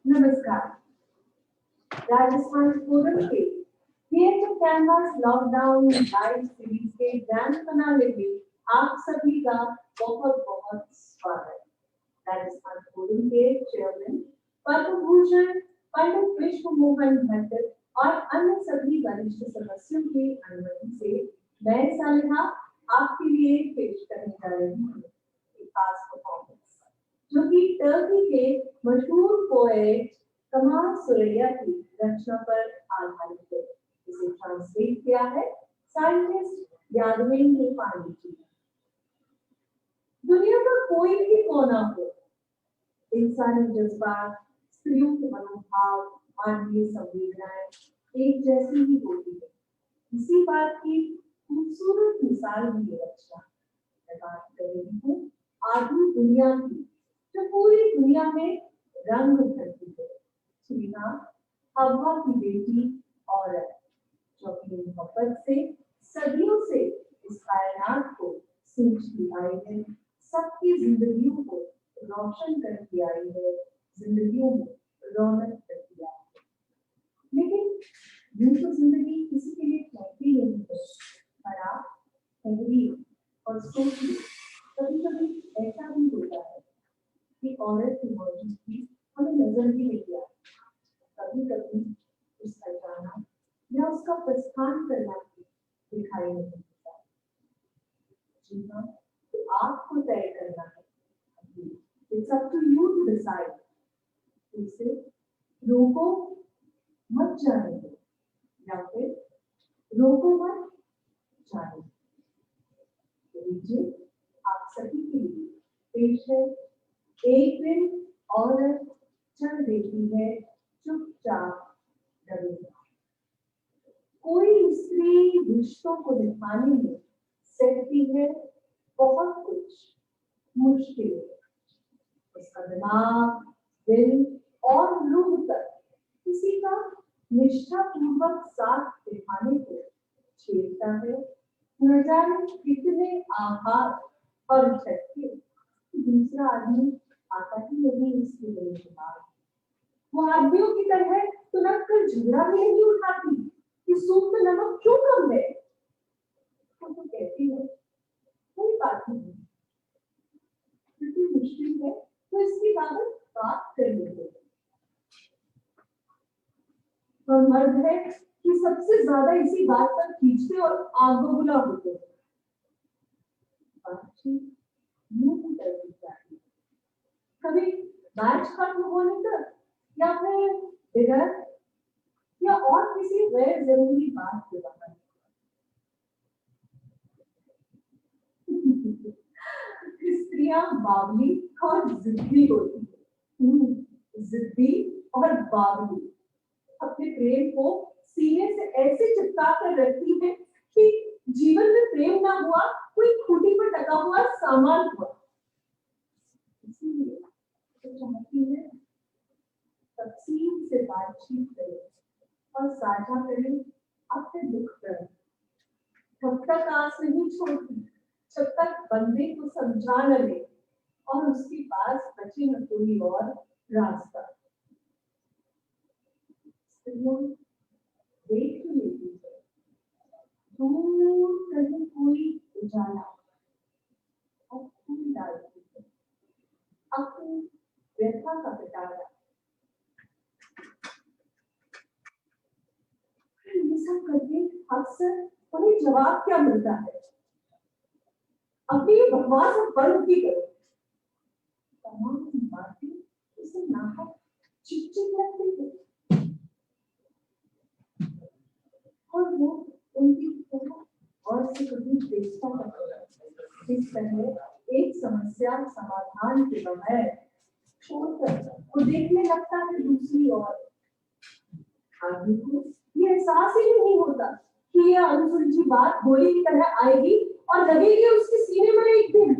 नमस्कार। राजस्थान फोरम के creative canvas lockdown live series के ग्रैंड फिनाले में आप सभी का बहुत बहुत स्वागत। राजस्थान फोरम के चेयरमैन पद्म भूषण पंडित विश्व मोहन भट्ट और अन्य सभी वरिष्ठ सदस्यों की अनुमति से मैं सालिहा आपके लिए पेश करने जा रही हूँ एक खास परफॉर्मेंस जो कि टर्की के मशहूर पोएट कमाल सुरैया की रचना पर आधारित है। इसे ट्रांसलेट किया है साइंटिस्ट यादवेंद्र पांडे जी। दुनिया का कोई भी कोना हो, इंसानी जज्बात, स्त्रियों के मनोभाव, मानवीय संवेदनाएं एक जैसी ही होती है। इसी बात की खूबसूरत मिसाल भी है रचना। मैं बात कर रही हूँ आधी दुनिया की, जो पूरी दुनिया में रंग भरती है। सुनीना हवा की बेटी औरत जो अपनी मोहब्बत से सदियों से इस कायनात को सींचती आई है, सबकी जिंदगियों को रोशन करती आई है, जिंदगियों में रौनक करती आई है। लेकिन यूं तो जिंदगी किसी के लिए ठहरती नहीं है, पर आप ठहरिए और सोचिए, कभी कभी ऐसा भी होता है कि औरत की मौजूदगी हमें नजर भी नहीं आती। कभी कभी उसका जाना या उसका प्रस्थान करना भी दिखाई नहीं देता। जी हाँ, तो आपको तय करना है। It's up to you to decide. इसे रोको मत जाने दो या फिर रोको मत जाने दो। लीजिए आप सभी के लिए पेश है एक दिन औरत चल देती है चुपचाप डरे। कोई स्त्री रिश्तों को निभाने में सहती है बहुत कुछ मुश्किलें। उसका दिमाग, दिल और रूह तक किसी का निष्ठापूर्वक साथ निभाने को छेड़ता है। न जाने कितने आघात और झटके दूसरा आदमी आता ही नहीं इसके दिल के बाद। वो आदमियों की तरह तुरंत कर झगड़ा भी नहीं उठाती कि सूप में नमक क्यों कम है। तो कहती है कोई बात नहीं, क्योंकि मुश्किल है तो इसकी बात कर लेते। और मर्द है कि सबसे ज्यादा इसी बात पर खींचते और आग बबूला होते हैं। बातचीत यूं ही करनी चाहिए, कभी मैच खत्म होने तक या फिर डिनर या और किसी गैर जरूरी बात के बारे में। स्त्रियां बावली और जिद्दी होती है। जिद्दी और बावली अपने प्रेम को सीने से ऐसे चिपका कर रखती है कि जीवन में प्रेम ना हुआ कोई खूंटी पर टका हुआ सामान हुआ। इसीलिए तो चाहती है तफसील से बातचीत करें और साझा करें अपने दुख दर्द। तब तक आस नहीं छोड़ती जब तक बंदे को समझा न ले और उसके पास बचे न कोई और रास्ता। स्त्रियां देख ही लेती है दूर कहीं कोई उजाला और फूल डालती है अपनी व्यथा का पिटारा। ये सब करके अक्सर उन्हें जवाब क्या मिलता है, अपनी बकवास बंद भी करो। तमाम बातें उसे नाहक चिपचिप लगती है और वो उनकी तरफ और से कभी देखता नहीं। इस तरह एक समस्या समाधान के बगैर छोड़कर वो देखने लगता है दूसरी ओर। आदमी को ये एहसास ही नहीं होता कि ये अनसुलझी बात गोली की तरह आएगी और लगेगी उसके सीने में एक दिन।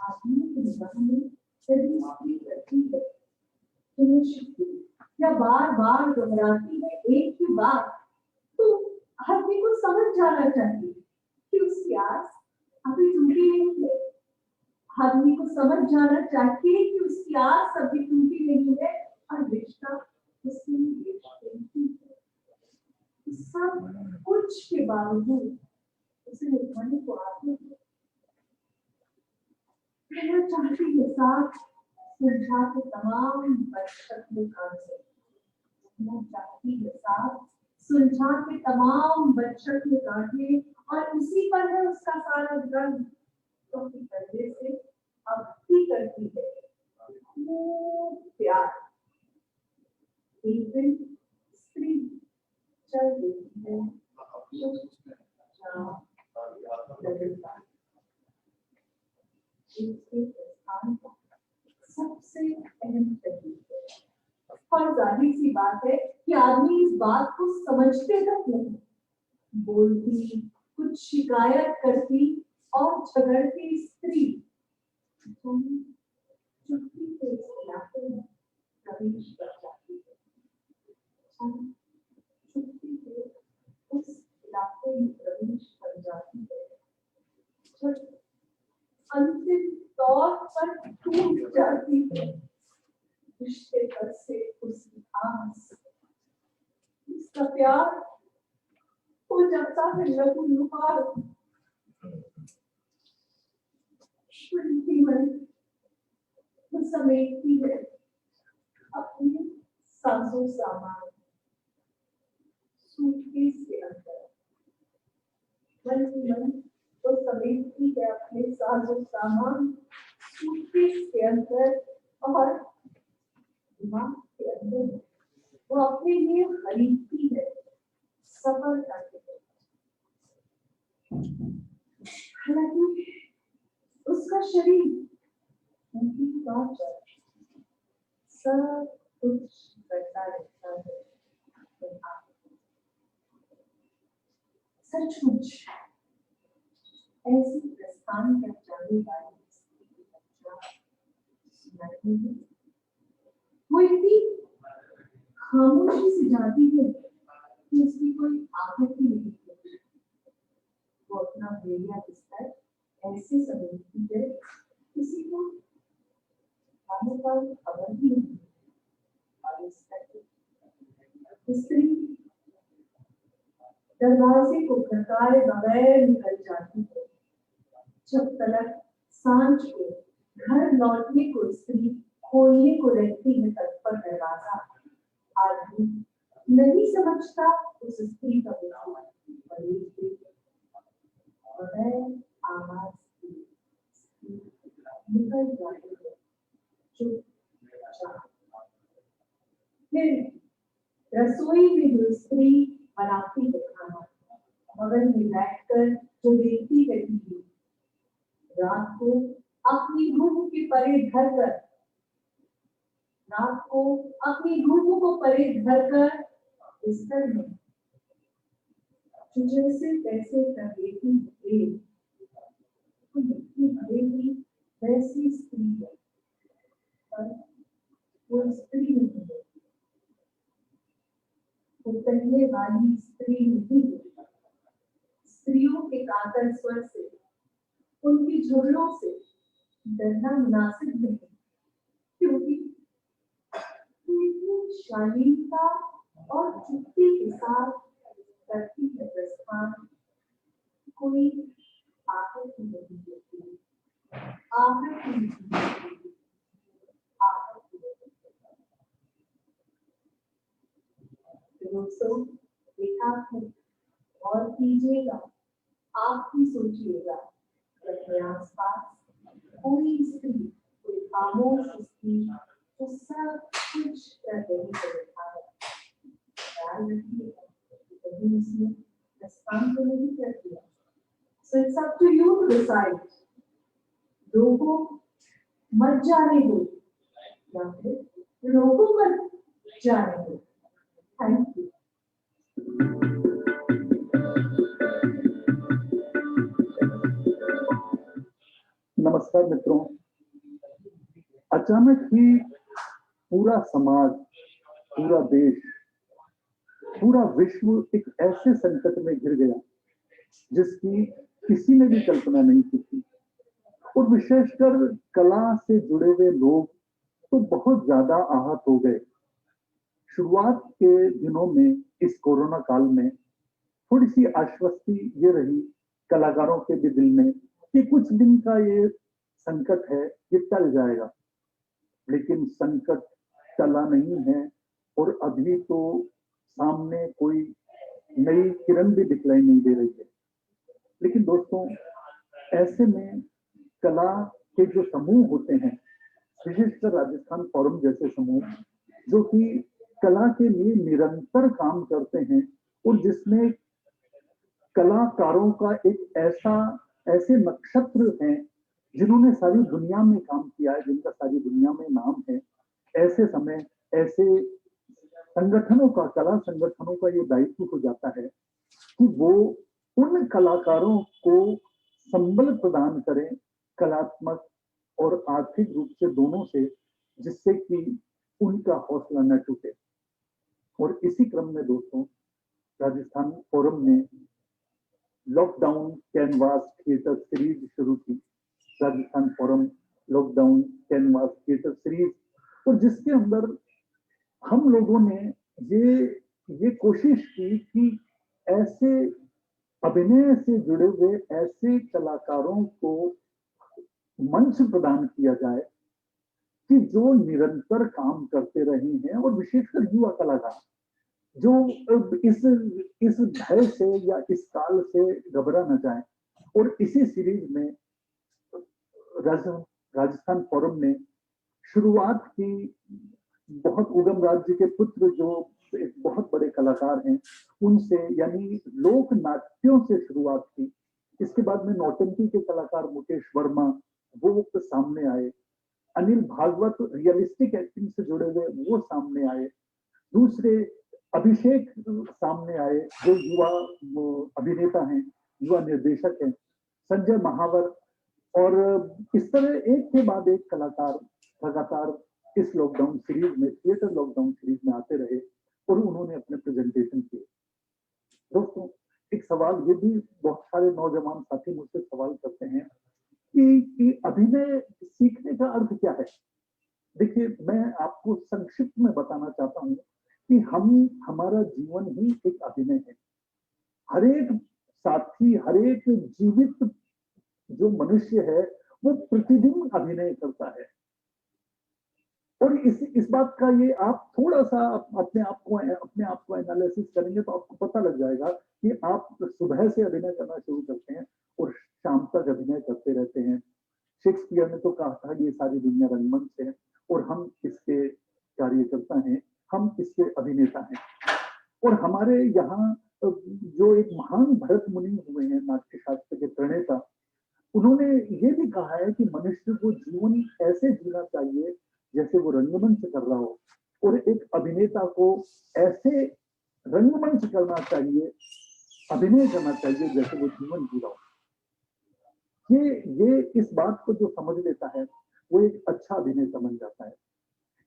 आदमी की निगाह में यदि स्त्री करती है या बार बार दोहराती है एक ही बात, तो आदमी को समझ जाना चाहिए कि उसकी आस अभी टूटी नहीं है। आदमी को समझ जाना चाहिए कि उसकी आस अभी टूटी नहीं है और रिश्ता उसके लिए सब कुछ के बावजूद उसे निभाने को आते हैं। चाहती के साथ सुलझा के तमाम बदशक्ल कांटे, चाहती के साथ सुलझा के तमाम बदशक्ल कांटे, और इसी पर है उसका सारा दर्द। तो पहले से अब भी करती है प्यार। एक दिन स्त्री चल देती है, सबसे अहम तकलीफ है। और जाहिर सी बात है कि आदमी इस बात को समझते तक नहीं, बोलती, कुछ शिकायत करती और झगड़ती स्त्री चुप्पी से इस इलाके में प्रवेश कर जाती है। चुप्पी से उस इलाके में प्रवेश कर जाती है, अंतिम तौर पर टूट जाती है। रिश्ते पर से उसकी आस, उसका प्यार हो जाता है लहूलुहार। वो समेटती है अपने साजो सामान सूटकेस के अंदर। मन वो समेटती है अपने साजो सामान सूटकेस के अंदर, और दिमाग के अंदर वो अपने लिए खरीदती है सफर करके। हालांकि उसका शरीर, उनकी त्वचा सब कुछ करता रहता है। सचमुच ऐसी प्रस्थान कर जाने वाली वो इतनी खामोशी से जाती है कि उसकी कोई आहट ही नहीं होती। वो अपना भेड़िया बिस्तर ऐसे समेटती है किसी को आने का खबर ही नहीं। स्त्री दरवाजे को खटकाए बगैर निकल जाती है। जब तक सांझ को घर लौटने को स्त्री खोलने को रहती है तत्पर दरवाजा, आदमी नहीं समझता उस स्त्री का आवाज निकल जाती है। फिर रसोई में जो स्त्री बनाती है खाना, बगल में बैठकर जो देखती है टीवी, रात को अपनी रूह के परे धरकर, रात को अपनी रूह को परे धरकर बिस्तर में जैसे तैसे कर देती है, भरेगी वैसी स्त्री है, पर वो स्त्री नहीं है, वो पहले वाली स्त्री नहीं है। स्त्रियों के कातर स्वर से, उनकी झुर्रियों से डरना मुनासिब नहीं, क्योंकि शालीनता और चुप्पी के साथ करती है प्रस्थान। कोई आहट नहीं होती, आहट नहीं होती, आहट नहीं होती। दोस्तों, देखा है और कीजिएगा, आप भी सोचिएगा, अपने आसपास कोई स्त्री, कोई खामोश स्त्री जो सब कुछ कर रही है, ख्याल रखिएगा कभी उसने प्रस्थान तो नहीं कर दिया। So it's up to you to decide. रोको मत जाने दो, या फिर रोको मत जाने दो। Thank you. नमस्कार मित्रों, अचानक ही पूरा समाज, पूरा देश, पूरा विश्व एक ऐसे संकट में घिर गया जिसकी किसी ने भी कल्पना नहीं की थी। और विशेषकर कला से जुड़े हुए लोग तो बहुत ज्यादा आहत हो गए। शुरुआत के दिनों में इस कोरोना काल में थोड़ी सी आश्वस्ति ये रही कलाकारों के भी दिल में कि कुछ दिन का ये संकट है, ये टल जाएगा। लेकिन संकट टला नहीं है और अभी तो सामने कोई नई किरण भी दिखलाई नहीं दे रही है। लेकिन दोस्तों, ऐसे में कला के जो समूह होते हैं, विशेषकर राजस्थान फोरम जैसे समूह, जो कि कला के लिए निरंतर काम करते हैं और जिसमें कलाकारों का एक ऐसे नक्षत्र हैं जिन्होंने सारी दुनिया में काम किया है, जिनका सारी दुनिया में नाम है। ऐसे समय ऐसे संगठनों का, कला संगठनों का ये दायित्व हो जाता है कि वो उन कलाकारों को संबल प्रदान करें, कलात्मक और आर्थिक रूप से दोनों से, जिससे कि उनका हौसला न टूटे। और इसी क्रम में दोस्तों, राजस्थान फोरम ने लॉकडाउन कैनवास थिएटर सीरीज शुरू की। Rajasthan forum lockdown canvas theatre series, और जिसके अंदर हम लोगों ने ये कोशिश की कि ऐसे अभिनय से जुड़े हुए ऐसे कलाकारों को मंच प्रदान किया जाए कि जो निरंतर काम करते रहे हैं, और विशेषकर युवा कलाकार जो इस भय से या इस काल से घबरा न जाए। और इसी सीरीज में राजस्थान फोरम ने शुरुआत की बहुत उगम राज्य के पुत्र जो एक बहुत बड़े कलाकार हैं उनसे, यानी लोक नाट्यों से शुरुआत की। इसके बाद में नौटंकी के कलाकार मुकेश वर्मा वो सामने आए, अनिल भागवत रियलिस्टिक एक्टिंग से जुड़े हुए वो सामने आए, दूसरे अभिषेक सामने आए जो युवा अभिनेता हैं, युवा निर्देशक हैं, संजय महावर। और इस तरह एक के बाद एक कलाकार लगातार इस लॉकडाउन सीरीज में, थिएटर लॉकडाउन सीरीज में आते रहे और उन्होंने अपने प्रेजेंटेशन किए। दोस्तों, एक सवाल ये भी बहुत सारे नौजवान साथी मुझसे सवाल करते हैं कि अभिनय सीखने का अर्थ क्या है। देखिए, मैं आपको संक्षिप्त में बताना चाहता हूँ कि हमारा जीवन ही एक अभिनय है। हर एक साथी, हर एक जीवित जो मनुष्य है वो प्रतिदिन अभिनय करता है। और इस बात का ये आप थोड़ा सा अपने आप को एनालिसिस करेंगे तो आपको पता लग जाएगा कि आप सुबह से अभिनय करना शुरू करते हैं और शाम तक अभिनय करते रहते हैं। शेक्सपियर ने तो कहा था ये सारी दुनिया रंगमंच है और हम इसके कार्यकर्ता हैं, हम इसके अभिनेता हैं। और हमारे यहाँ जो एक महान भरत मुनि हुए हैं, नाट्य शास्त्र के प्रणेता, उन्होंने ये भी कहा है कि मनुष्य को जीवन ऐसे जीना चाहिए जैसे वो रंगमंच कर रहा हो, और एक अभिनेता को ऐसे रंगमंच करना चाहिए, अभिनय करना चाहिए जैसे वो जीवन जी रहा हो। ये इस बात को जो समझ लेता है वो एक अच्छा अभिनेता बन जाता है।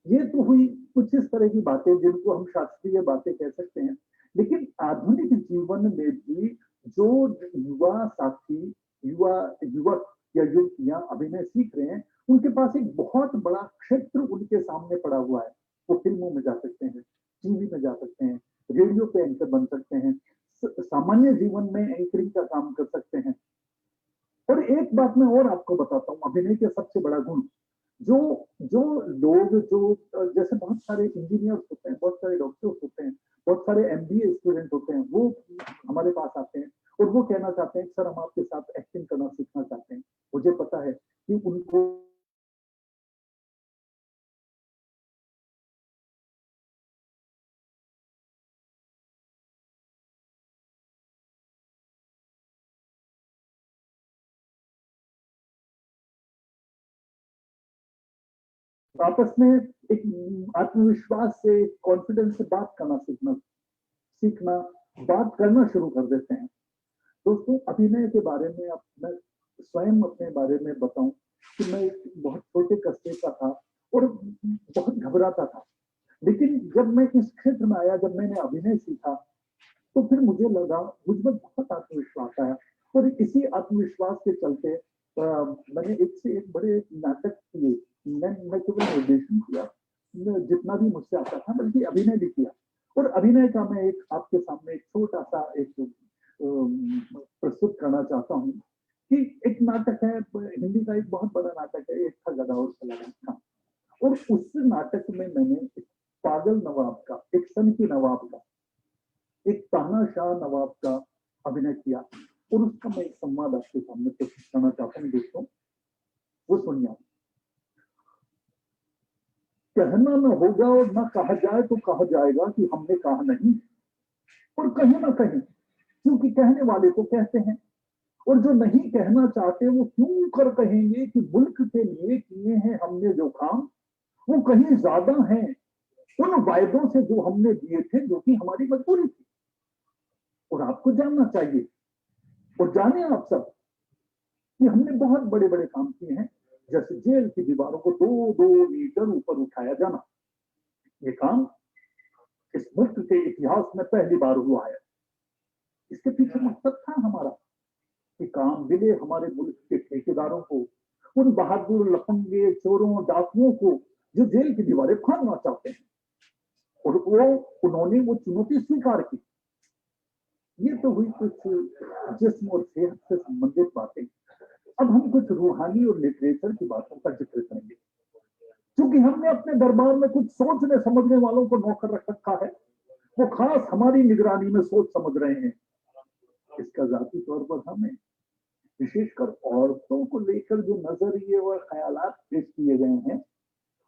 ये तो हुई कुछ इस तरह की बातें जिनको हम शास्त्रीय बातें कह सकते हैं। लेकिन आधुनिक जीवन में भी जो युवा साथी, युवक या युवतियां अभिनय सीख रहे हैं, उनके पास एक बहुत बड़ा क्षेत्र उनके सामने पड़ा हुआ है। वो फिल्मों में जा सकते हैं, टीवी में जा सकते हैं, रेडियो पे एंकर बन सकते हैं, सामान्य जीवन में एंकरिंग का काम कर सकते हैं। और एक बात मैं और आपको बताता हूँ, अभिनय के सबसे बड़ा गुण, जो जो लोग जो जैसे बहुत सारे इंजीनियर्स होते हैं, बहुत सारे डॉक्टर्स होते हैं, बहुत सारे एमबीए स्टूडेंट होते हैं, वो हमारे पास आते हैं और वो कहना चाहते हैं सर हम आपके साथ एक्टिंग करना सीखना चाहते हैं। मुझे पता है कि उनको आपस में एक आत्मविश्वास से, कॉन्फिडेंस से बात करना सीखना, बात करना शुरू कर देते हैं। दोस्तों, अभिनय के बारे में अब मैं स्वयं अपने बारे में बताऊं कि मैं एक बहुत छोटे कस्बे का था और बहुत घबराता था। लेकिन जब मैं इस क्षेत्र में आया, जब मैंने अभिनय सीखा, तो फिर मुझे लगा, मुझ में बहुत आत्मविश्वास आया। और इसी आत्मविश्वास के चलते मैंने एक से एक बड़े नाटक किए। मैं केवल निर्देशन किया, जितना भी मुझसे आता था, बल्कि अभिनय भी किया। और अभिनय का मैं एक आपके सामने एक छोटा सा एक प्रस्तुत करना चाहता हूँ कि एक नाटक है, हिंदी का एक बहुत बड़ा नाटक है, एक था गधा और सलाना था। और उस नाटक में मैंने एक पागल नवाब का, एक सन की नवाब का, एक तानाशाह नवाब का अभिनय किया। और उसका मैं एक संवाद आपके सामने प्रस्तुत करना चाहता हूँ दोस्तों, वो सुनिए। कहना न होगा और न कहा जाए तो कहा जाएगा कि हमने कहा नहीं, और कहीं ना कहीं क्योंकि कहने वाले तो कहते हैं, और जो नहीं कहना चाहते वो क्यों कर कहेंगे कि मुल्क के लिए किए हैं हमने जो काम वो कहीं ज्यादा हैं उन वायदों से जो हमने दिए थे, जो कि हमारी मजबूरी थी। और आपको जानना चाहिए, और जाने आप सब, कि हमने बहुत बड़े बड़े काम किए हैं, जैसे जेल की दीवारों को 2-2 मीटर ऊपर उठाया जाना। ये काम इस मुल्क के इतिहास में पहली बार हुआ है। इसके पीछे मकसद था हमारा कि काम मिले हमारे मुल्क के ठेकेदारों को, उन बहादुर लफंगे चोरों डाकुओं को जो जेल की दीवारें फाड़ना चाहते हैं। और उन्होंने वो चुनौती स्वीकार की। ये तो हुई कुछ जिस्म और सेहत से संबंधित बातें। अब हम कुछ रूहानी और लिटरेचर की बातों का जिक्र करेंगे। क्योंकि हमने अपने दरबार में कुछ सोचने समझने वालों को नौकर रख रखा है, वो खास हमारी निगरानी में सोच समझ रहे हैं। इसका जाती तौर पर हमें विशेषकर औरतों को लेकर जो नजरिए और ख्यालात पेश किए गए हैं,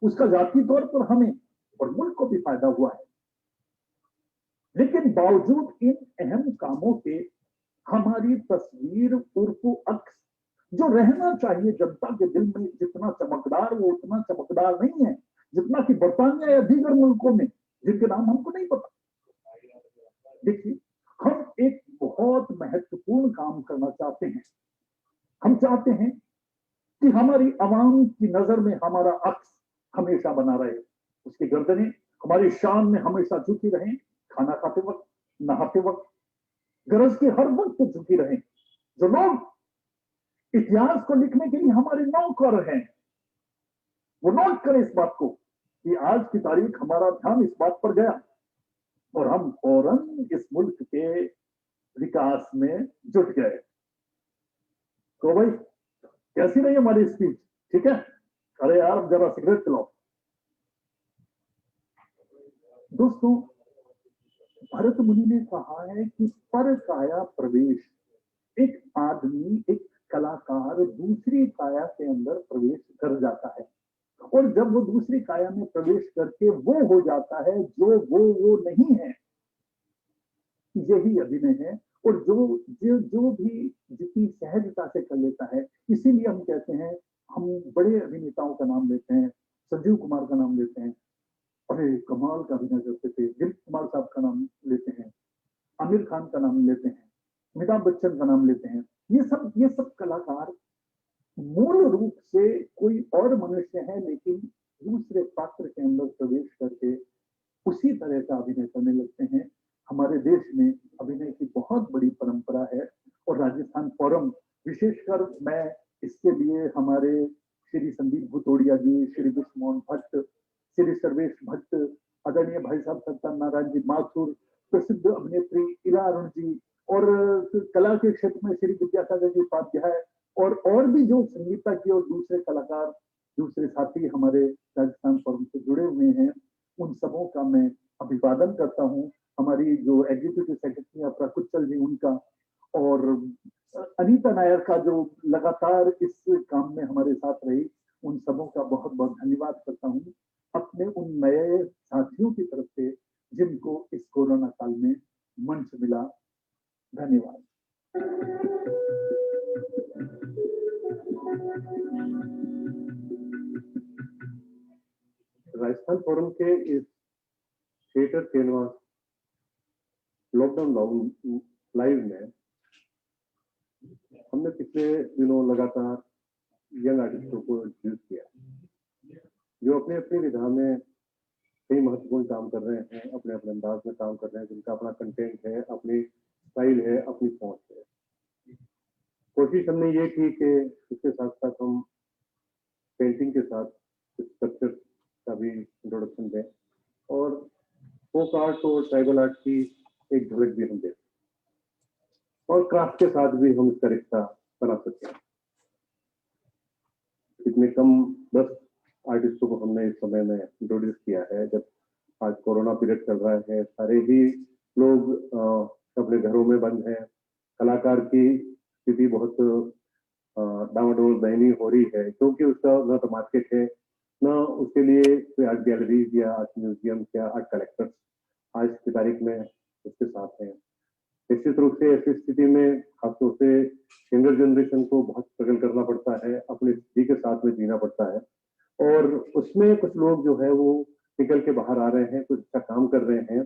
उसका जाती तौर पर हमें और मुल्क को भी फायदा हुआ है। लेकिन बावजूद इन अहम कामों के हमारी तस्वीर उर्फ अक्स जो रहना चाहिए जनता के दिल में जितना चमकदार, वो उतना चमकदार नहीं है जितना कि बरतानिया या दीगर मुल्कों में, जिनके नाम हमको नहीं पता। देखिए, हम एक बहुत महत्वपूर्ण काम करना चाहते हैं। हम चाहते हैं कि हमारी आवाम की नजर में हमारा अक्स हमेशा बना रहे, उसकी गर्दनें हमारी शान में हमेशा झुकी रहें, खाना खाते वक्त, नहाते वक्त, गरज के हर वक्त झुकी रहें। जो लोग इतिहास को लिखने के लिए हमारे नौकर हैं, वो नोट करें इस बात को कि आज की तारीख हमारा ध्यान इस बात पर गया और हम फौरन इस मुल्क के विकास में जुट गए। तो भाई, कैसी रही हमारी स्पीच? ठीक है? अरे यार, अब जरा सिगरेट पिलाओ। दोस्तों, भरत मुनि ने कहा है कि पर काया प्रवेश, एक आदमी, एक कलाकार दूसरी काया के अंदर प्रवेश कर जाता है, और जब वो दूसरी काया में प्रवेश करके वो हो जाता है जो वो नहीं है। यही अभिनय है। और जो भी जितनी सहजता से कर लेता है, इसीलिए हम कहते हैं, हम बड़े अभिनेताओं का नाम लेते हैं, संजीव कुमार का नाम लेते हैं, अरे कमाल का अभिनय करते थे, दिलीप कुमार साहब का नाम लेते हैं, आमिर खान का नाम लेते हैं, अमिताभ बच्चन का नाम लेते हैं। ये सब कलाकार मूल रूप से कोई और मनुष्य है, लेकिन दूसरे पात्र के अंदर प्रवेश करके उसी तरह का अभिनय करने लगते हैं। हमारे देश में अभिनय की बहुत बड़ी परंपरा है, और राजस्थान फोरम, विशेषकर मैं इसके लिए हमारे श्री संदीप भुतोड़िया जी, श्री विष्णु भट्ट, श्री सर्वेश भट्ट, आदरणीय भाई साहब सत्यनारायण जी माथुर, प्रसिद्ध अभिनेत्री इरा अरुण जी, और कला के क्षेत्र में श्री विद्यासागर जी उपाध्याय, और भी जो संगीता की और दूसरे कलाकार, दूसरे साथी हमारे राजस्थान फोरम से जुड़े हुए हैं, उन सबों का मैं अभिवादन करता हूँ। हमारी जो एग्जीक्यूटिव सेक्रेटरी अपरा कुच्चल जी, उनका, और अनीता नायर का जो लगातार इस काम में हमारे साथ रही, उन सबों का बहुत बहुत धन्यवाद करता हूँ, अपने उन नए साथियों की तरफ से जिनको इस कोरोना काल में मंच मिला। धन्यवाद। राजस्थान फोरम के इस थिएटर कैनवास लॉकडाउन लाइव में हमने पिछले दिनों लगातार यंग आर्टिस्टों को इंट्रोड्यूस किया, जो अपने अपनी विधा में कई महत्वपूर्ण काम कर रहे हैं, अपने अपने अंदाज में काम कर रहे हैं, जिनका अपना कंटेंट है, अपनी स्टाइल है, अपनी पहुंच है। कोशिश हमने ये की कि इसके साथ साथ हम पेंटिंग के साथ कुछ स्ट्रक्चर का भी इंट्रोडक्शन दें और फोक आर्ट और ट्राइबल आर्ट की एक झलक भी हम दें और क्राफ्ट के साथ भी हम इसका रिश्ता बना सकते हैं। इतने कम 10 आर्टिस्टों को हमने इस समय में इंट्रोड्यूस किया है। जब आज कोरोना पीरियड चल रहा है, सारे ही लोग अपने घरों में बंद हैं, कलाकार की स्थिति बहुत डामाडोल दयनीय हो रही है, क्योंकि उसका न तो मार्केट है, न उसके लिए कोई आर्ट गैलरीज या आर्ट म्यूजियम या आर्ट कलेक्टर्स आज की तारीख में उसके साथ हैं। निश्चित रूप से ऐसी स्थिति में खासतौर से यंगर जनरेशन को बहुत स्ट्रगल करना पड़ता है, अपनी स्थिति के साथ में जीना पड़ता है और उसमें कुछ लोग जो है वो निकल के बाहर आ रहे हैं, कुछ अच्छा काम कर रहे हैं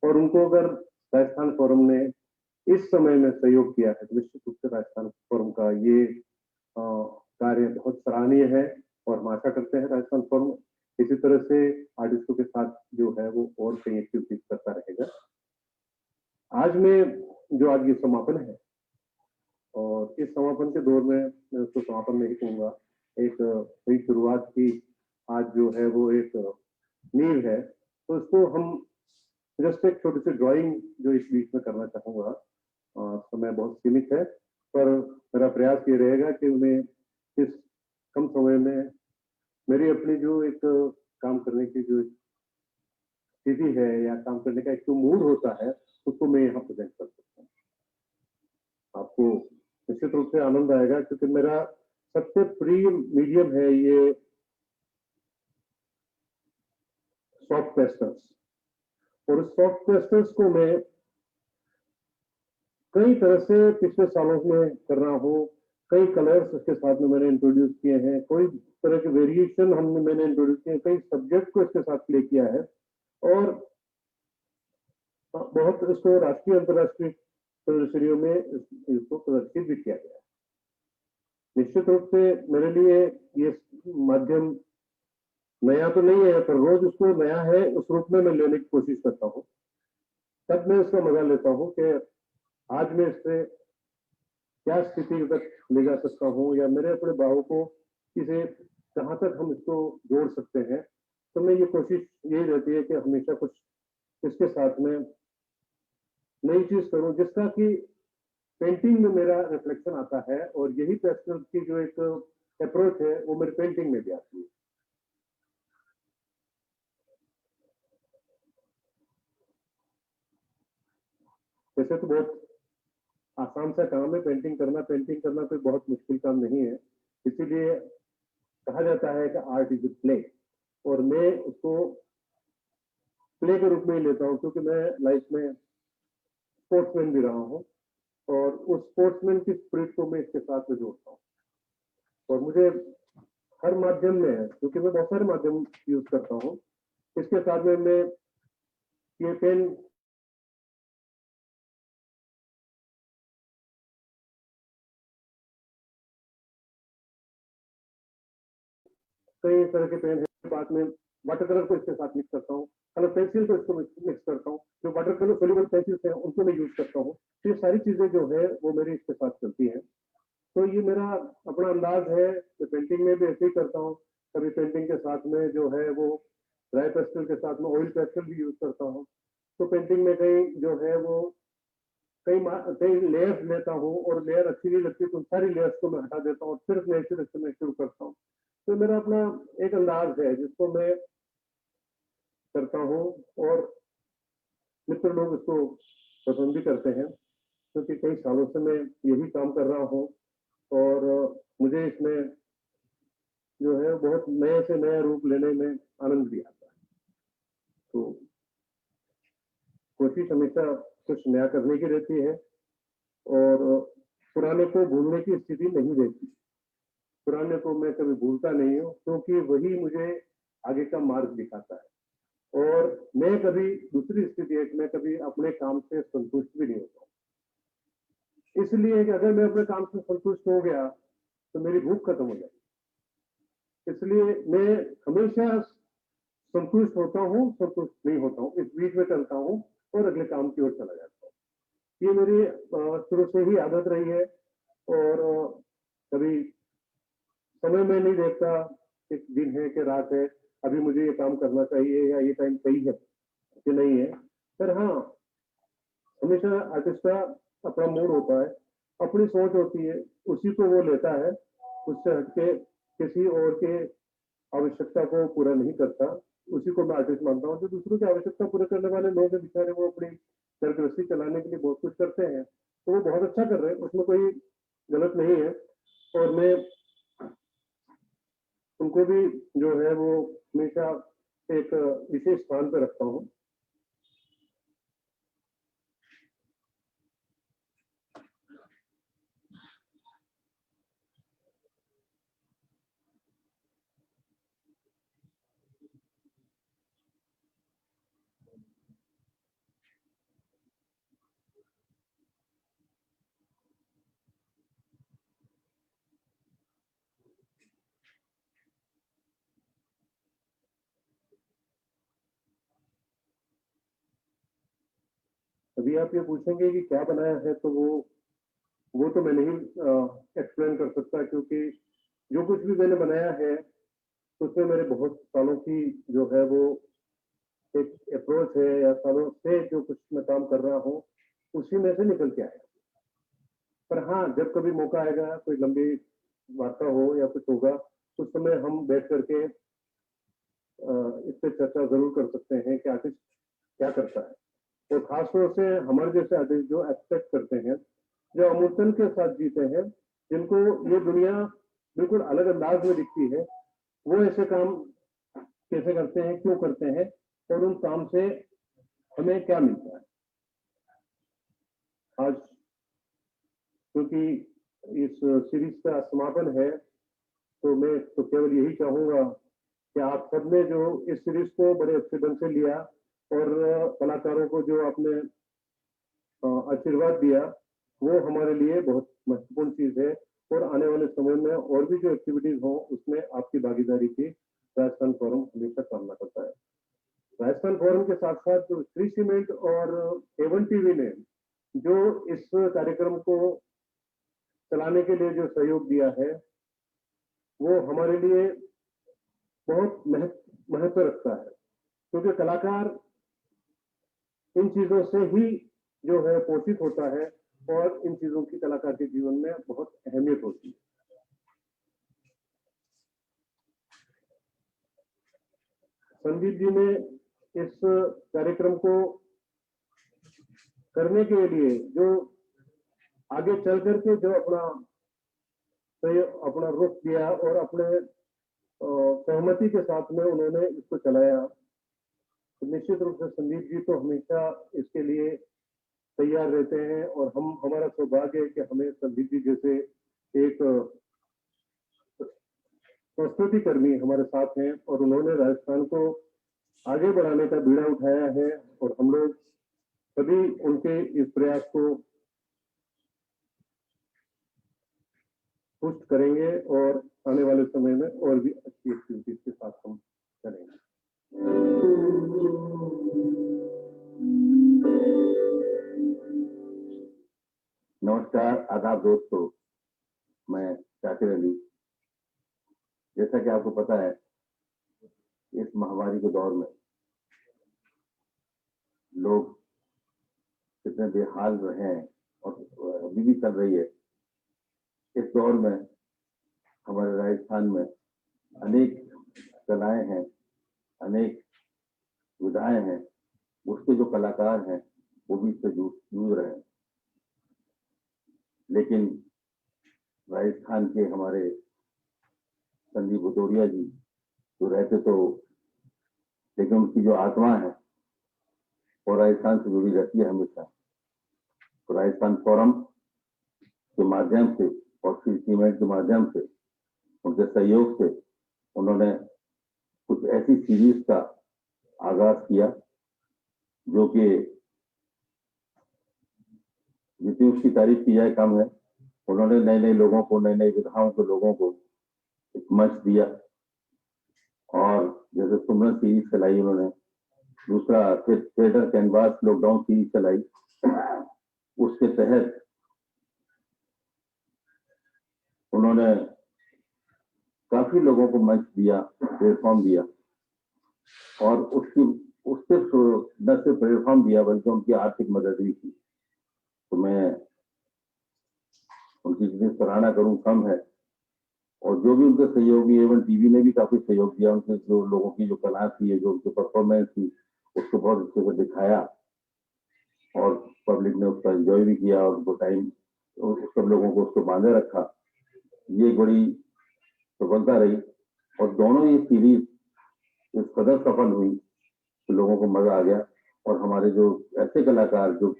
और उनको अगर राजस्थान फोरम ने इस समय में सहयोग किया है तो निश्चित रूप से राजस्थान फोरम का ये कार्य बहुत सराहनीय है और हम आशा करते हैं राजस्थान फोरम इसी तरह से आर्टिस्टों के साथ जो है वो और कई एक्टिविटीज करता रहेगा। आज ये समापन है और इस समापन के दौर में मैं उसको समापन नहीं कहूंगा, एक नई शुरुआत की आज जो है वो एक नींव है, तो इसको हम जस्ट एक छोटी सी ड्राइंग जो इस बीच में करना चाहूंगा। समय बहुत सीमित है पर मेरा प्रयास ये रहेगा कि उन्हें इस कम समय में मेरी अपनी जो एक काम करने की जो स्थिति है या काम करने का एक जो मूड होता है उसको मैं यहाँ प्रेजेंट कर सकता हूँ। आपको निश्चित रूप से आनंद आएगा क्योंकि मेरा सबसे प्रिय मीडियम है ये सॉफ्ट पेस्टल्स और उस सॉफ्ट पेस्टल्स को मैं कई तरह से पिछले सालों में कर रहा हूँ। कई कलर्स उसके साथ में मैंने इंट्रोड्यूस किए हैं, कोई तरह के वेरिएशन मैंने इंट्रोड्यूस किए, कई सब्जेक्ट को इसके साथ प्ले किया है और बहुत इसको राष्ट्रीय अंतर्राष्ट्रीय प्रदर्शनियों में इसको प्रदर्शित भी किया गया है। निश्चित रूप से मेरे लिए ये माध्यम नया तो नहीं है पर रोज उसको नया है उस रूप में मैं लेने की कोशिश करता हूँ, तब मैं उसका मजा लेता हूँ कि आज मैं इससे क्या स्थिति तक ले जा सकता हूँ या मेरे अपने भावों को इसे कहाँ तक हम इसको जोड़ सकते हैं। तो मैं ये कोशिश यही रहती है कि हमेशा कुछ इसके साथ में नई चीज करूं जिसका कि पेंटिंग में मेरा रिफ्लेक्शन आता है और यही पेस्टल की जो एक अप्रोच है वो मेरी पेंटिंग में भी आती है। वैसे तो बहुत आसान सा काम है पेंटिंग करना कोई बहुत मुश्किल काम नहीं है, इसीलिए कहा जाता है कि आर्ट इज ए प्ले और मैं उसको प्ले के रूप में ही लेता हूँ क्योंकि मैं लाइफ में स्पोर्ट्समैन भी रहा हूँ और उस स्पोर्ट्समैन की स्पिरिट को मैं इसके साथ में जोड़ता हूँ और मुझे हर माध्यम में, क्योंकि मैं बहुत सारे माध्यम यूज करता हूँ, इसके साथ में मैं ये पेन कई तरह के पेन है, बाद में वाटर कलर को इसके साथ मिक्स करता हूँ, कलर पेंसिल को इसको मिक्स करता हूँ, जो वाटर कलर सोल्यूबल पेंसिल्स हैं उनको मैं यूज करता हूँ। तो ये सारी चीजें जो है वो मेरी इसके साथ चलती हैं। तो ये मेरा अपना अंदाज है कि पेंटिंग में भी ऐसे ही करता हूँ। कभी पेंटिंग के साथ में जो है वो ड्राई पेस्टल के साथ में ऑयल पेस्टल भी यूज करता हूँ। तो पेंटिंग में कई जो है वो कई लेयर्स लेता हूँ और लेयर अच्छी नहीं लगती तो सारी लेयर्स को मैं हटा देता हूँ, सिर्फ नए सिरे से मैं शुरू करता हूँ। तो मेरा अपना एक अंदाज है जिसको मैं करता हूँ और मित्र लोग इसको पसंद भी करते हैं क्योंकि कई सालों से मैं यही काम कर रहा हूँ और मुझे इसमें जो है बहुत नए से नया रूप लेने में आनंद भी आता है। तो कोशिश हमेशा कुछ नया करने की रहती है और पुराने को भूलने की स्थिति नहीं रहती। पुराने को मैं कभी भूलता नहीं हूँ क्योंकि वही मुझे आगे का मार्ग दिखाता है और मैं कभी दूसरी स्थिति है कि मैं कभी अपने काम से संतुष्ट भी नहीं होता हूँ। इसलिए कि अगर मैं अपने काम से संतुष्ट हो गया तो मेरी भूख खत्म हो जाएगी। इसलिए मैं हमेशा संतुष्ट होता हूँ, संतुष्ट नहीं होता हूँ, इस बीच में चलता हूँ और अगले काम की ओर चला जाता हूँ। ये मेरी शुरू से ही आदत रही है और कभी समय में नहीं देखता कि दिन है कि रात है, अभी मुझे ये काम करना चाहिए या ये टाइम सही है कि नहीं है। पर हाँ, हमेशा आर्टिस्ट का अपना मूड होता है, अपनी सोच होती है, उसी को वो लेता है, उससे हटके किसी और के आवश्यकता को पूरा नहीं करता। उसी को मैं आर्टिस्ट मानता हूँ। जो दूसरों की आवश्यकता पूरे करने वाले लोग हैं बेचारे, वो अपनी घर गृहस्थी चलाने के लिए बहुत कुछ करते हैं, तो वो बहुत अच्छा कर रहे हैं, उसमें कोई गलत नहीं है। और मैं उनको भी जो है वो हमेशा एक विशेष स्थान पर रखता हूँ। अभी आप ये पूछेंगे कि क्या बनाया है, तो वो तो मैं नहीं एक्सप्लेन कर सकता, क्योंकि जो कुछ भी मैंने बनाया है उसमें मेरे बहुत सालों की जो है वो एक अप्रोच है, या सालों से जो कुछ मैं काम कर रहा हूँ उसी में से निकल के आया। पर हाँ, जब कभी मौका आएगा, कोई लंबी वार्ता हो या कुछ होगा, उस समय हम बैठ करके इस पे चर्चा जरूर कर सकते हैं कि आर्टिस्ट क्या करता है। और खासतौर से हमारे जैसे आर्टिस्ट जो एक्सपेक्ट करते हैं, जो अमूर्तन के साथ जीते हैं, जिनको ये दुनिया बिल्कुल अलग अंदाज में दिखती है, वो ऐसे काम कैसे करते हैं, क्यों करते हैं, और उन काम से हमें क्या मिलता है। आज क्योंकि इस सीरीज का समापन है, तो मैं तो केवल यही चाहूंगा कि आप सबने जो इस सीरीज को बड़े अच्छे ढंग से लिया, और कलाकारों को जो आपने आशीर्वाद दिया, वो हमारे लिए बहुत महत्वपूर्ण चीज है। और आने वाले समय में और भी जो एक्टिविटीज हो, उसमें आपकी भागीदारी की राजस्थान फोरम हमेशा कामना करता है। राजस्थान फोरम के साथ साथ जो श्री सीमेंट और एवन टीवी ने जो इस कार्यक्रम को चलाने के लिए जो सहयोग दिया है, वो हमारे लिए बहुत महत्व रखता है, क्योंकि कलाकार इन चीजों से ही जो है पोषित होता है, और इन चीजों की कलाकार के जीवन में बहुत अहमियत होती है। संदीप जी ने इस कार्यक्रम को करने के लिए जो आगे चल करके जो अपना रुख दिया, और अपने सहमति के साथ में उन्होंने इसको चलाया, तो निश्चित रूप से संदीप जी तो हमेशा इसके लिए तैयार रहते हैं। और हमारा सौभाग्य है कि हमें संदीप जी जैसे एक संस्कृति कर्मी हमारे साथ हैं, और उन्होंने राजस्थान को आगे बढ़ाने का बीड़ा उठाया है, और हम लोग सभी उनके इस प्रयास को पुष्ट करेंगे, और आने वाले समय में और भी अच्छी एक्टिविटीज के साथ हम करेंगे। नमस्कार, आदाब दोस्तों, मैं शाकिर अली। जैसा कि आपको पता है, इस महामारी के दौर में लोग कितने बेहाल रहे हैं, और अभी भी चल रही है। इस दौर में हमारे राजस्थान में अनेक कलाएं हैं, अनेक विधाएं हैं, उसके जो कलाकार हैं वो भी इससे जूझ रहे हैं। लेकिन राजस्थान के हमारे संदीप भदौरिया जी जो रहते, तो लेकिन उनकी जो आत्मा है और राजस्थान से जुड़ी रहती है हमेशा। तो राजस्थान फोरम के माध्यम से और श्री सीमेंट के माध्यम से, उनके सहयोग से उन्होंने कुछ ऐसी सीरीज का आगाज किया जो कि जितनी उसकी तारीफ की जाए कम है। उन्होंने नए नए लोगों को, नए नए विधाओं के लोगों को एक मंच दिया, और जैसे सुमरन सीरीज चलाई उन्होंने, दूसरा फिर थिएटर कैनवास लॉकडाउन सीरीज चलाई। उसके तहत उन्होंने काफी लोगों को मंच दिया, प्लेटफॉर्म दिया, और उससे न सिर्फ प्लेटफॉर्म दिया बल्कि उनकी आर्थिक मदद भी की। तो मैं उनकी जितनी सराहना करूं कम है। और जो भी उनके सहयोगी, एवं टीवी ने भी काफी सहयोग दिया, उनके जो लोगों की जो कला थी, जो उनकी परफॉर्मेंस थी, उसको बहुत अच्छे से दिखाया और पब्लिक ने उसका एंजॉय भी किया और उनको टाइम, सब लोगों को उसको बांधे रखा। ये एक बड़ी सफलता रही। और दोनों ये सीरीज इस कदर सफल हुई कि लोगों को मजा आ गया। और हमारे जो ऐसे कलाकार जो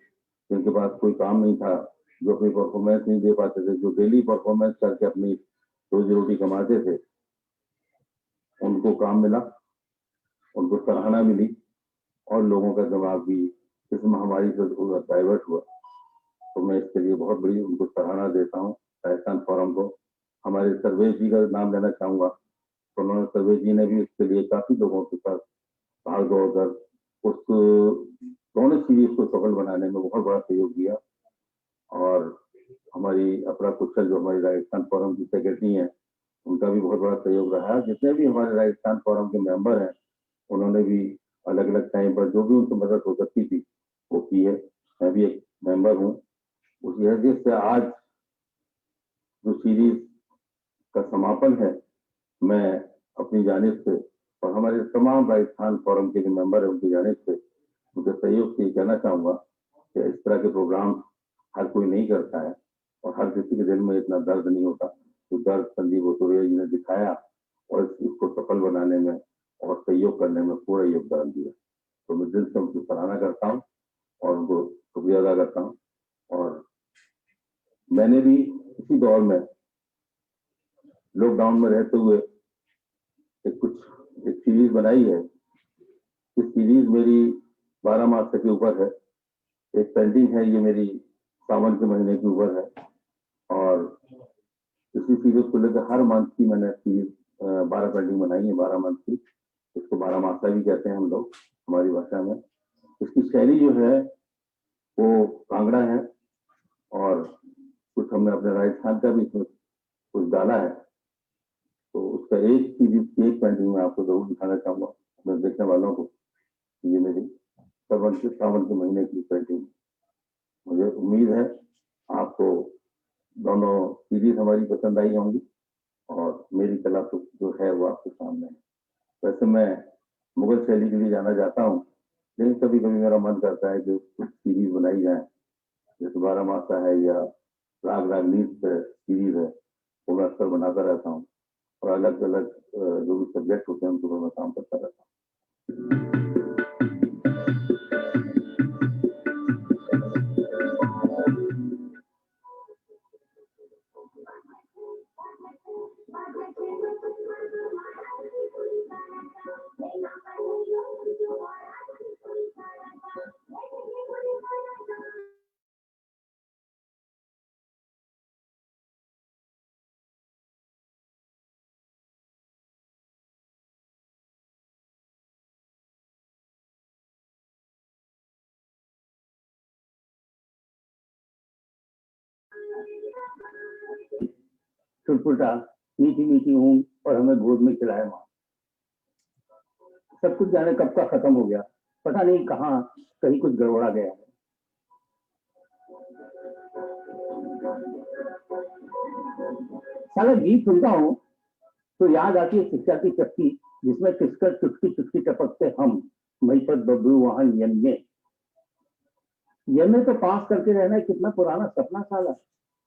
जिनके पास कोई काम नहीं था, जो अपनी परफॉर्मेंस नहीं दे पाते थे, जो डेली परफॉर्मेंस करके अपनी रोजी रोटी कमाते थे, उनको काम मिला, उनको सराहना मिली और लोगों का दिमाग भी इस महामारी से डाइवर्ट हुआ। तो मैं इसके लिए बहुत बड़ी उनको सराहना देता हूँ, राजस्थान फोरम को। हमारे सर्वेश जी का नाम लेना चाहूंगा। तो उन्होंने, सर्वेश जी ने भी इसके लिए काफी लोगों के साथ भाग दौड़ कर उस दोनों सीरीज को सफल बनाने में बहुत बड़ा सहयोग दिया। और हमारी अपरा कुशल जो हमारी राजस्थान फोरम की सेक्रेटरी हैं, उनका भी बहुत बड़ा सहयोग रहा है। जितने भी हमारे राजस्थान फोरम के मेंबर हैं, उन्होंने भी अलग अलग टाइम पर जो भी उनसे मदद हो सकती थी वो की है। मैं भी एक मेंबर हूँ। उस हैसियत से आज जो सीरीज का समापन है, मैं अपनी जानिब से और हमारे तमाम राजस्थान फोरम के जो मेंबर है उनकी जानिब से, उनके सहयोग से ये कहना चाहूंगा कि इस तरह के प्रोग्राम हर कोई नहीं करता है और हर किसी के दिल में इतना दर्द नहीं होता। तो दर्द संदीप भुतोरिया जी ने दिखाया और इसको सफल बनाने में और सहयोग करने में पूरा योगदान दिया। तो मैं दिल से उनकी सराहना करता हूँ और उनको शुक्रिया अदा करता हूँ। और मैंने भी इसी दौर में लॉकडाउन में रहते हुए एक सीरीज बनाई है। इस सीरीज मेरी 12 मास के ऊपर है। एक पेंटिंग है, ये मेरी सावन के महीने के ऊपर है। और इसी सीरीज को लेकर हर मंथ की मैंने सीरीज 12 पेंटिंग बनाई है, 12 मंथ की। इसको 12 मासा भी कहते हैं हम लोग हमारी भाषा में। इसकी शैली जो है वो कांगड़ा है और कुछ हमने अपने राजस्थान का भी इसमें कुछ डाला है। तो उसका एक सीरीज, एक पेंटिंग में आपको जरूर दिखाना चाहूंगा अपने देखने वालों को। ये मेरी सावन के महीने की पेंटिंग। मुझे उम्मीद है आपको दोनों सीरीज हमारी पसंद आई होंगी और मेरी कला तो जो है वो आपके सामने है। वैसे मैं मुगल शैली के लिए जाना चाहता हूँ, लेकिन कभी कभी मेरा मन करता है कि कुछ सीरीज बनाई जाए, जैसे 12 मासा है या राग रागनी सीरीज है, वो मैं अक्सर बनाता रहता हूँ। और अलग अलग जो भी सब्जेक्ट होते हैं उनको मैं काम करता रहता हूँ। छुटपुटा मीठी मीठी हूँ और हमें गोद में खिलाए माँ। सब कुछ जाने कब का खत्म हो गया, पता नहीं कहाँ कहीं कुछ गड़बड़ा गया है। साला गीत सुनता हूँ तो याद आती है शिक्षा की चक्की, जिसमें किसकर चुटकी चुटकी टपकते हम मई पर बबरू वहां यम तो पास करके रहना कितना पुराना सपना साला।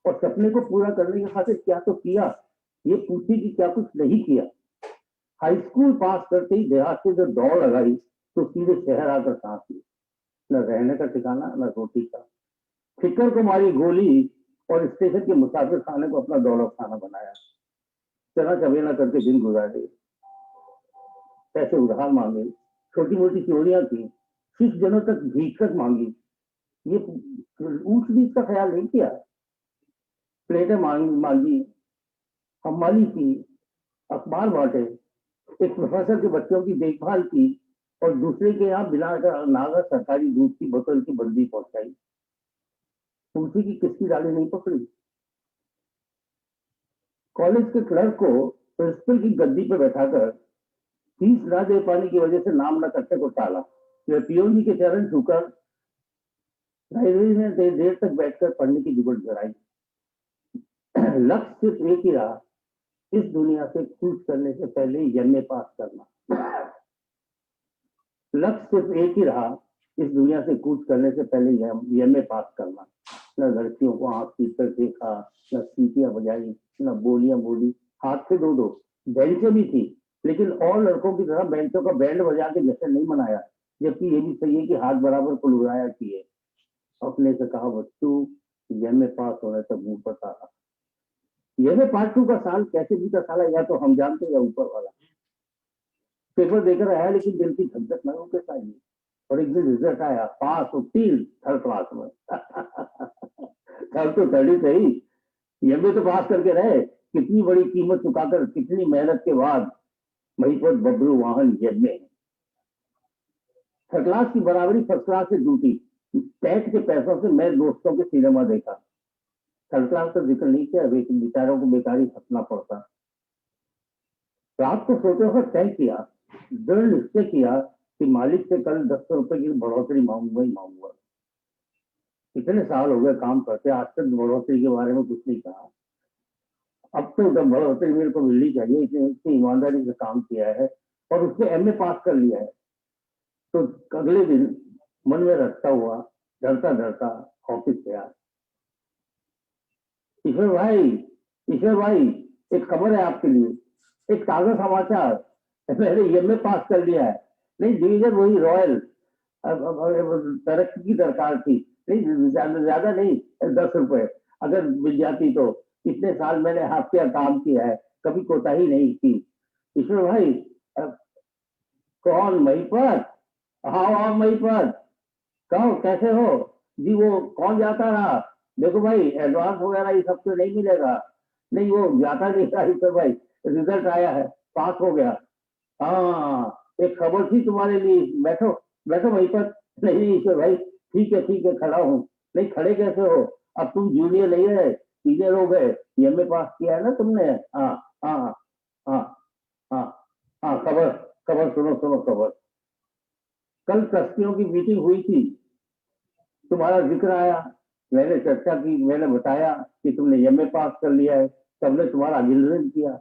और सपने को पूरा करने की खातिर क्या तो किया, ये पूछी कि क्या कुछ नहीं किया। हाई स्कूल पास करते ही देहात से जो दौड़ लगाई तो सीधे शहर आकर सांस ली। न रहने का ठिकाना न रोटी का, फिक्र को मारी गोली और स्टेशन के मुसाफिर खाने को अपना दौलत खाना बनाया। चला चबेला करके दिन गुजारे, पैसे उधार मांगे, छोटी मोटी चोरियां की, 6 जनों तक भीख मांगी। ये ऊंच नीच का ख्याल नहीं किया। प्लेटें मांगी, हमारी की, अखबार बांटे, एक प्रोफेसर के बच्चों की देखभाल की और दूसरे के यहाँ बिना नागा सरकारी दूध की बोतल की बंदी पहुंचाई। तुलसी की किसकी डाली नहीं पकड़ी। कॉलेज के क्लर्क को प्रिंसिपल की गद्दी पर बैठाकर फीस ना दे पाने की वजह से नाम न करने को टाला। फिर पियोन जी के चरण छूकर लाइब्रेरी में देर देर तक बैठकर पढ़ने की जुगत जराई। लक्ष्य सिर्फ एक ही रहा, इस दुनिया से कूच करने से पहले एमए पास करना। लक्ष्य सिर्फ एक ही रहा, इस दुनिया से कूच करने से पहले एमए पास करना। न लड़कियों को आंख पीट कर देखा, न सीटियां बजाई, न बोलियां बोली, हाथ से दो बेंचें भी थी, लेकिन और लड़कों की तरह बेंचों का बैंड बजा के जश्न नहीं मनाया। जबकि ये भी सही है कि हाथ बराबर को लुढ़ाया किए। अपने से कहा बच्चों, एमए पास होने तक मुंह पर ताला। एमए पार्ट 2 का साल कैसे बीता साला, या तो हम जानते या ऊपर वाला। पेपर देकर आया लेकिन दिल की धड़कन न रुके साली। और एक दिन रिजल्ट आया, पास उत्तीर्ण थर्ड क्लास में। थर्ड तो थर्ड ही सही, एमए तो पास करके रहे। कितनी बड़ी कीमत चुकाकर, कितनी मेहनत के बाद महिपत बबरू वाहन एमए। थर्ड क्लास की बराबरी फर्स्ट क्लास से जूटी। टैक्स के पैसों से मैं दोस्तों के सिनेमा देखा। थर्ड क्लास का जिक्र नहीं किया, बेचारों को बेकारी सपना पड़ता। रात को सोते वक्त तय किया, दृढ़ निश्चय किया कि मालिक से कल 10 रुपए की बढ़ोतरी मांगूंगा ही मांगूंगा। इतने साल हो गए काम करते, आज तक बढ़ोतरी के बारे में कुछ नहीं कहा। अब तो बढ़ोतरी मेरे को मिलनी चाहिए, इतनी ईमानदारी से काम किया है और उसने एमए पास कर लिया है। तो अगले दिन मन में रखता हुआ डरता डरता ऑफिस गया। ईश्वर भाई एक खबर है आपके लिए, एक ताजा समाचार, मैंने एमए पास कर लिया है। नहीं, डिवीजन वही रॉयल, तरक्की की दरकार थी। नहीं, ज्यादा नहीं, 10 रुपए अगर मिल जाती तो। इतने साल मैंने आपके यहाँ काम किया है, कभी कोताही नहीं की। ईश्वर भाई, कौन? महिपत? हाँ महिपत, कहो कैसे हो जी? वो कौन जाता रहा? देखो भाई, एडवांस वगैरह ये सब तो नहीं मिलेगा। नहीं, वो जाता नहीं रहा ईश्वर भाई, रिजल्ट आया है, पास हो गया। हाँ, एक खबर थी तुम्हारे लिए, बैठो बैठो महिपत। नहीं ईश्वर भाई, ठीक है खड़ा हूँ। नहीं, खड़े कैसे हो? अब तुम जूनियर नहीं रहे, सीनियर हो गए। एमए पास किया है ना तुमने? हाँ हाँ हाँ हाँ हाँ, खबर खबर सुनो खबर। कल ट्रस्टियों की मीटिंग हुई थी, तुम्हारा जिक्र आया। मैंने चर्चा की, मैंने बताया कि तुमने एमए पास कर लिया है। सबने तुम्हारा अभिनंदन किया।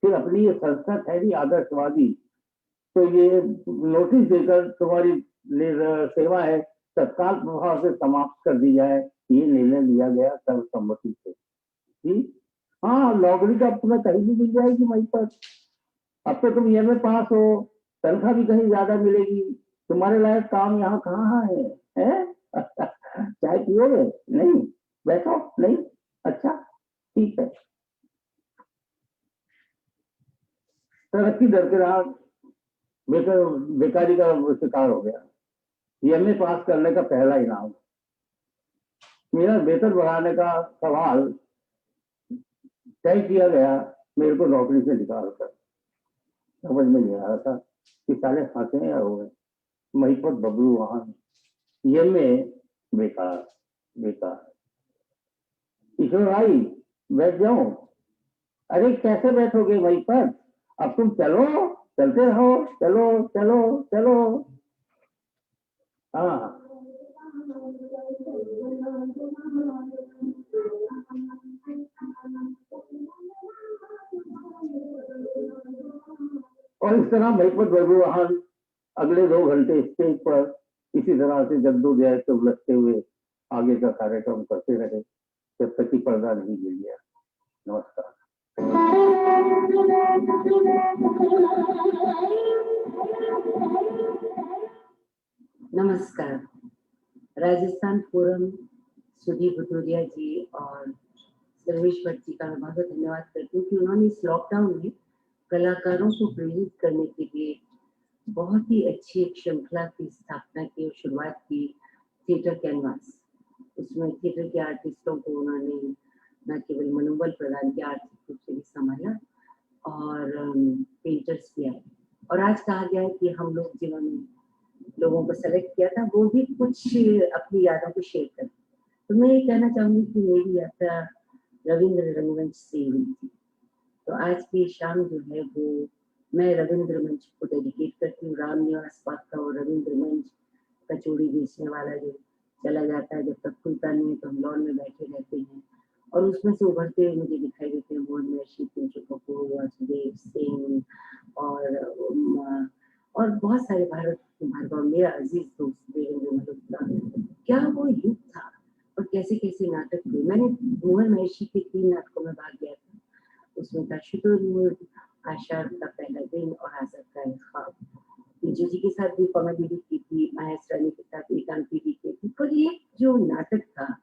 फिर अपनी ये संस्था ठहरी आदर्शवादी, तो ये नोटिस देकर तुम्हारी सेवा है तत्काल प्रभाव से समाप्त कर दी जाए, ये निर्णय लिया गया सर्वसम्मति से। जी हाँ, नौकरी तो अब तुम्हें कहीं भी मिल जाएगी वहीं पर। अब तो तुम एमए पास हो, तनख्वाह भी कहीं ज्यादा मिलेगी। तुम्हारे लायक काम यहाँ कहाँ है? चाय पियोगे? नहीं, बैठो। नहीं, अच्छा ठीक है। तरक्की दरकिरार, बेकारी का शिकार हो गया। एमए पास करने का पहला इनाम। मेरा वेतन बढ़ाने का सवाल तय किया गया, मेरे को नौकरी से निकाल कर। समझ में नहीं आ रहा था कि साले हंसे या रोए। महिपत बबलू वाहन, एमए बेकार। ईश्वर भाई, बैठ जाओ। अरे कैसे बैठोगे महिपत? अब तुम चलते रहो, चलो। हाँ, और इस तरह महिपत बबलू अगले 2 घंटे स्टेज पर इसी तरह से जद्दोजहद से उलझते हुए आगे का कार्यक्रम करते रहे, जब तक कि पर्दा नहीं गिर गया। नमस्कार। नमस्कार। राजस्थान फोरम सुधीर भदौरिया जी और सर्वेश भट्ट जी का मैं बहुत धन्यवाद करती हूँ कि उन्होंने इस लॉकडाउन में कलाकारों को प्रेरित करने के लिए बहुत ही अच्छी एक श्रृंखला की स्थापना की और शुरुआत की, थिएटर कैनवास। उसमें थिएटर के आर्टिस्टों को उन्होंने न केवल मनोबल प्रदान किया, आर्थिक रूप से भी संभाला और पेंटर्स भी आए। और आज कहा गया है कि हम लोग जिन्होंने लोगों को सेलेक्ट किया था वो भी कुछ अपनी यादों को शेयर करें। तो मैं ये कहना चाहूंगी कि मेरी यात्रा रविंद्र रंगमंच से हुई थी। आज की शाम जो है वो मैं रविंद्र मंच को डेडिकेट करती हूँ। राम निवास पार्क का वो रविंद्र मंच, कचौड़ी बेचने वाला जो चला जाता है, जब तक खुलता नहीं है तो हम लॉन में बैठे रहते हैं, और उसमें से उभरते हुए मुझे दिखाई देते हैं मोहन महर्षि, पिंटू कपूर, वासुदेव सिंह और बहुत सारे भारत भार्गव, मेरा अजीज दोस्त देवेंद्र मल्होत्रा। क्या वो युग था और कैसे कैसे नाटक हुए। मैंने मोहन महर्षि के 3 नाटकों में भाग लिया था। उसमें था शुतुरमुर्ग, आषाढ़ का पहला दिन और आजाद का एक ख्वाब। विजय जी के साथ भी कॉमेडी भी की थी, महेश रानी के साथ एकांकी भी की थी। पर ये जो नाटक था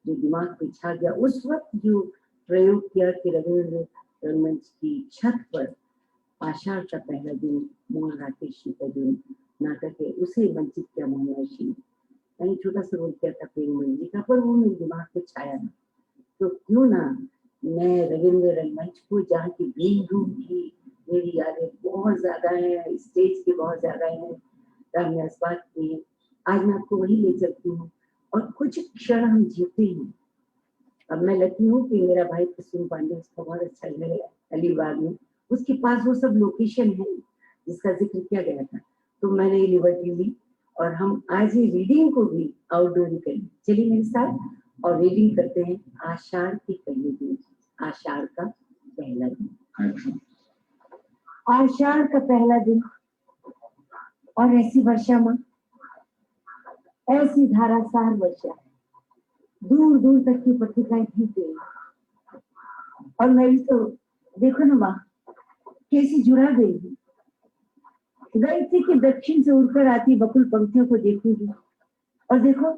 जो दिमाग पे छा गया उस वक्त, जो प्रयोग किया कि रविंद्र रंगमंच की छत पर आषाढ़ का पहला दिन मोहन राकेश जी का जो नाटक है उसे मंचित किया मोहन महर्षि ने। मैंने छोटा सा रोल किया था प्रेम मंजी का, पर वो मेरे दिमाग पे छाया ना, तो क्यों ना मैं रविंद्र रंगमंच को, जहाँ की ग्रीन रूम की मेरी यादें बहुत ज्यादा है, स्टेज की बहुत ज्यादा है, रामनिवास बाग की है, आज मैं आपको वही ले चलती हूँ और कुछ क्षण हम जीते हैं। अब मैं लकी हूँ कि मेरा भाई प्रसून पांडे, उसका बहुत अच्छा घर है अलीबाग में, उसके पास वो सब लोकेशन है जिसका जिक्र किया गया था, तो मैंने ये लिबर्टी ली और हम आज ही रीडिंग को भी आउटडोर ही करें। चलिए मेरे साथ और रीडिंग करते हैं आषाढ़ के पहले दिन, आषाढ़ का पहला दिन। आषाढ़ का पहला दिन और ऐसी वर्षा माँ, ऐसी धारासार वर्षा, दूर दूर तक की पत्रिकाएं खींच गई और मैं भी तो देखो ना माँ कैसी जुड़ा गई हूँ। गई थी कि दक्षिण से उड़कर आती बकुल पंक्तियों को देखूंगी और देखो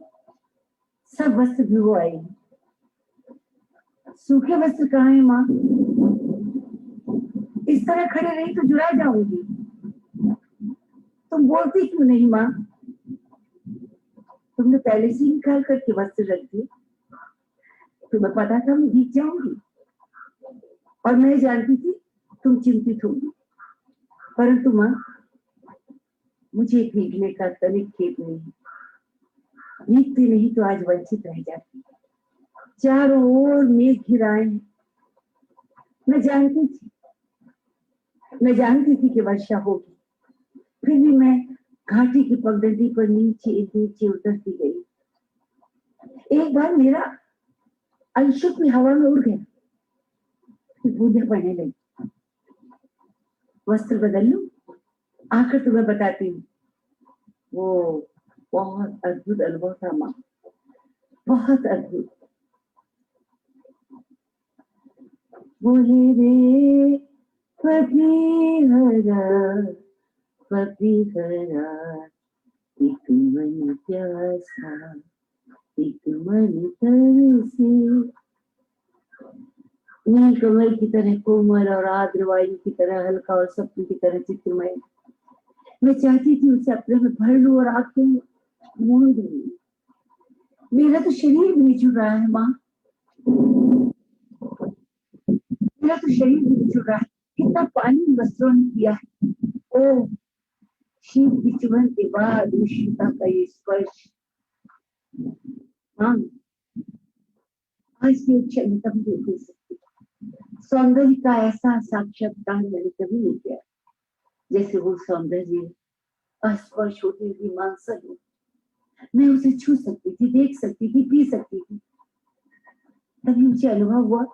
सब वस्त्र भिगो आए हैं। सूखे वस्त्र कहाँ है माँ? इस तरह खड़े रही तो जुड़ा जाऊंगी। तुम बोलती क्यों नहीं माँ? तुमने पहले से निकाल करके वस्त्र रख दिए, तुम्हें पता था मैं भीग जाऊंगी और मैं जानती थी तुम चिंतित होगी, परंतु माँ मुझे भीगने का तनिक खेद नहीं है। भीगती नहीं तो आज वंचित रह जाती। चारों ओर मेघ घिराए। मैं जानती थी कि वर्षा होगी, फिर भी मैं घाटी की पगडंडी पर नीचे नीचे उतरती गई। एक बार मेरा अंशुक भी हवा में उड़ गया, बूंदें पड़ने लगी। वस्त्र बदल लूं, आकर तुम्हें बताती हूँ। वो बहुत अद्भुत अनुभव था माँ, बहुत अद्भुत। बोले रे पपीहरा एक मन प्यासा, एक मन तरसे। नील कमल की तरह कोमल और आर्द्र वायु की तरह हल्का और सपने की तरह चित्रमय। मैं चाहती थी उसे अपने में भर लूं और आंखें मूंद लूं। मेरा तो शरीर भी जुड़ रहा है माँ, मेरा तो शरीर भी जुड़ रहा है। कितना पानी वस्त्रों ने किया है। ओ शीत की चुभन के बाद उष्णता का ये स्पर्श। हाँ आज के क्षण में कभी नहीं हो सकती। सौंदर्य का ऐसा साक्षात्कार मैंने कभी नहीं किया जैसे वो सौंदर्य अस्पर्श होती हुई मांसल हो। मैं उसे छू सकती थी, देख सकती थी, पी सकती थी। तभी मुझे अनुभव हुआ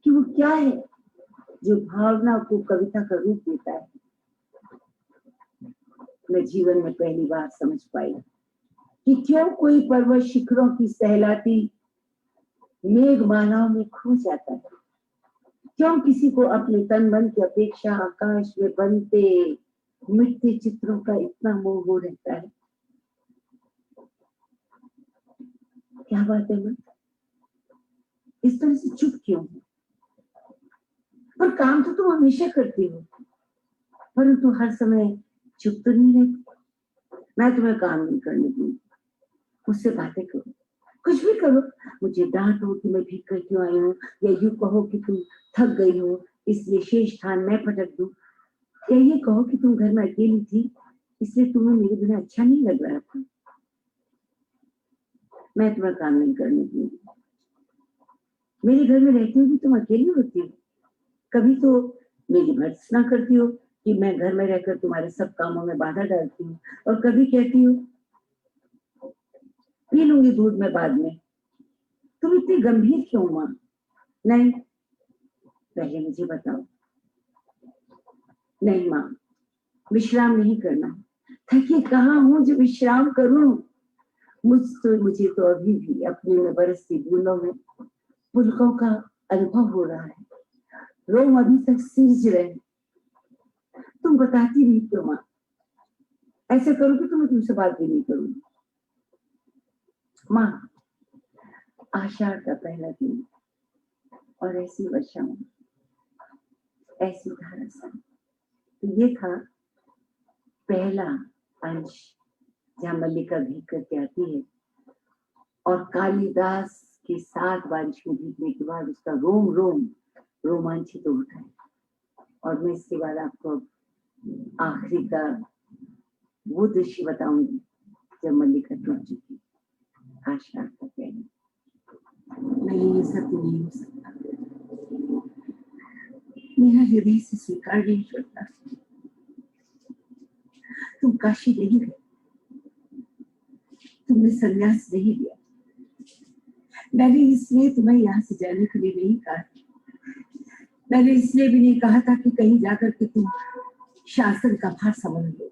कि वो क्या है जो भावना को कविता का रूप देता है। मैं जीवन में पहली बार समझ पाई कि क्यों कोई पर्वत शिखरों की सहलाती मेघमालाओं में खो जाता है, क्यों किसी को अपने तन मन की अपेक्षा आकाश में बनते मिटते चित्रों का इतना मोह हो रहता है। क्या बात है मैं इस तरह से चुप क्यों हूं? पर काम तो तुम हमेशा करती हो, परंतु हर समय चुप तो नहीं रहती। मैं तुम्हें काम नहीं करने दूंगी, मुझसे बातें करो, कुछ भी करो। मुझे डांटो कि मैं भीग कर क्यों आई हूँ, या यूं कहो कि तुम थक गई हो इसलिए शेष स्थान मैं पटक दूं, या ये कहो कि तुम घर में अकेली थी इसलिए तुम्हें मेरे बिना अच्छा नहीं लग रहा था। मैं तुम्हें काम नहीं करने दूंगी। मेरे घर में रहती हुई तुम अकेली होती हो, कभी तो मेरी भर्त्सना करती हो कि मैं घर में रहकर तुम्हारे सब कामों में बाधा डालती हूँ, और कभी कहती हो पी लूंगी दूध में बाद में। तुम इतनी गंभीर क्यों माँ? नहीं, पहले मुझे बताओ। नहीं माँ, विश्राम नहीं करना। थकी कहाँ हूँ जो विश्राम करूं? मुझे तो अभी भी अपने में बरसती बूंदों में पुलकों का अनुभव हो रहा है। रोम अभी तक सीज रहे। तुम बताती नहीं क्यों माँ? ऐसे करोगी तो मैं तुमसे बात भी नहीं करूंगी। माँ, आषाढ़ का पहला दिन और ऐसी वर्षा में, ऐसी धारा सा। ये था पहला अंश जहाँ मल्लिका भीग करके आती है, और कालिदास के 7 बारिश में भीगने के बाद उसका रोम रोम रोमांचित होता है। और मैं इसके बाद आपको आखिरी का वो दृश्य बताऊंगी जब मल्लिका टूट चुकी। आषाढ़ का पहला। नहीं, ये सब नहीं हो सकता। मेरा हृदय से स्वीकार नहीं करता। तुम काशी नहीं गए, तुमने संन्यास नहीं लिया। मैंने इसलिए तुम्हें यहाँ से जाने के लिए नहीं कहा। मैंने इसलिए भी नहीं कहा था कि कहीं जाकर के तुम शासन का भार संभाल लो।